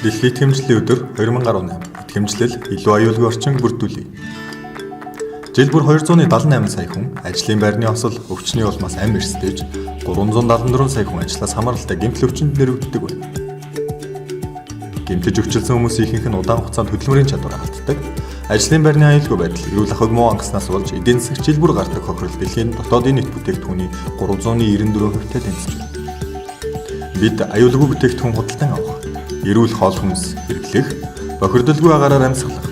Дэлхийн итгэмжлэлийн өдөр 2018 итгэмжлэл илүү аюулгүй орчин бүрдүүлье. Жил бүр 278 сая хүн ажлын байрны осол өвчний улмаас амь эрсдэж 374 сая хүн ажлаас хамааралтай гэмтэл өвчнөд нэрвэгддэг байна. Гэмтэж өвчлсөн хүмүүсийн ихэнх нь удаан хугацаанд хөдөлмөрийн чадвар алддаг. Ажлын байрны аюулгүй байдал, эрүүл ахуйг муу ангаснаас болж эдийн засагт жил бүр гардаг хохирол дэлхийн дотоодын нийт бүтээгдэхүүний 394%-тэй тэнцэж байна. Бид аюулгүй бүтээгдэхүүн худалдан авах, эрүүл хоол хүнс хэрэглэх, бохирдолгүй агаараар амьсгалах,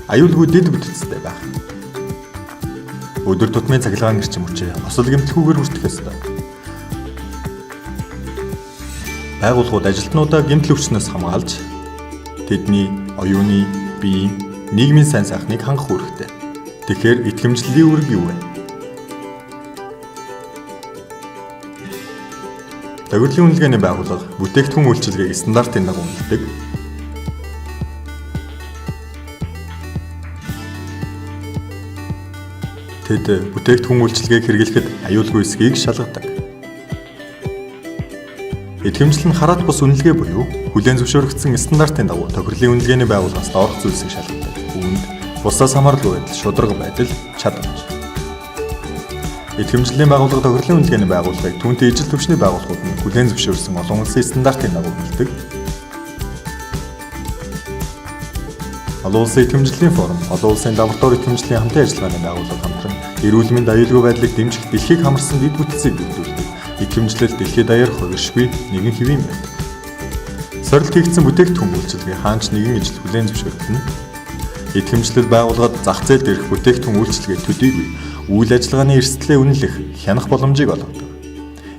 аюулгүй дэд бүтцтэй байх. Өдөр тутмын цахилгаан эрчим хүчээ осол гэмтэлгүйгээр хүртэх ёстой. Байгууллагууд ажилтнуудаа гэмтэл өвчнөөс хамгаалж, тэдний оюуны, биеийн, нийгмийн сайн сайхныг хангах үүрэгтэй. Тэгэхээр итгэмжлэлийн үүрэг юу вэ? Тохирлын үнэлгээний байгууллага бүтээгдэхүүн үйлчилгээг стандартын дагуу үнэлдэг. Тэд бүтээгдэхүүн үйлчилгээг хэрэглэхэд аюулгүй эсхийг шалгадаг. Итгэмжлэл нь хараат бус үнэлгээ буюу хүлээн зөвшөөрөгдсөн стандартын дагуу тохирлын үнэлгээний байгууллагаас доорх зүйлсийг шалгадаг. Үүнд бусдаас хамааралгүй байдал, шударга байдал, чадамж. Итгэмжлэлийн байгууллага тохирлын үнэлгээний байгууллагыг түүнтэй ижил төвчний байгууллагууд нь хүлээн зөвшөөрсөн олон улсын стандартын дагуу үнэлдэг. Олон улсын итгэмжлэлийн форум, олон улсын лаборатори итгэмжлэлийн хамтын ажиллагааны байгууллага хамтран эрүүл мэнд аюулгүй байдлыг дэмжих дэлхийг хамарсан дэд бүтцийг бүрдүүлдэг. Итгэмжлэл дэлхийд даяар хувиршгүй нэгэн хэвийн байдаг. Сорилт хийгдсэн бүтээгдэхүүн үйлчилгээ хаанч нэгэн ижил хүлээн зөвшөөрөгдөнө. Итгэмжлэл байгууллагад зах зээл дээрх бүтээгдэхүүн үйлчилгээ төдийгүй үйл ажиллагааны эрсдлээ үнэлэх хянах боломжийг олгодог.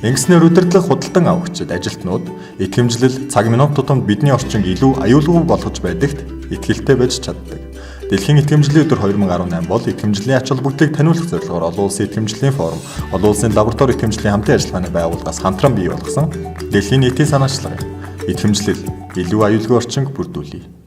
Ингэснээр удирдлага худалдан авагчид, ажилтнууд итгэмжлэл цаг минут тутамд бидний орчинг илүү аюулгүй болгож байдагт итгэлтэй байж чаддаг. Дэлхийн итгэмжлэлийн өдөр 2018 бол итгэмжлэлийн ач холбогдлыг таниулах зорилгоор олон улсын итгэмжлэлийн форум, олон улсын лаборатори итгэмжлэлийн хамтын ажиллагааны байгууллагаас хамтран бий болгосон дэлхийн нийтийн санаачлал итгэмжлэл илүү аюулгүй орчинг бүрдүүлье.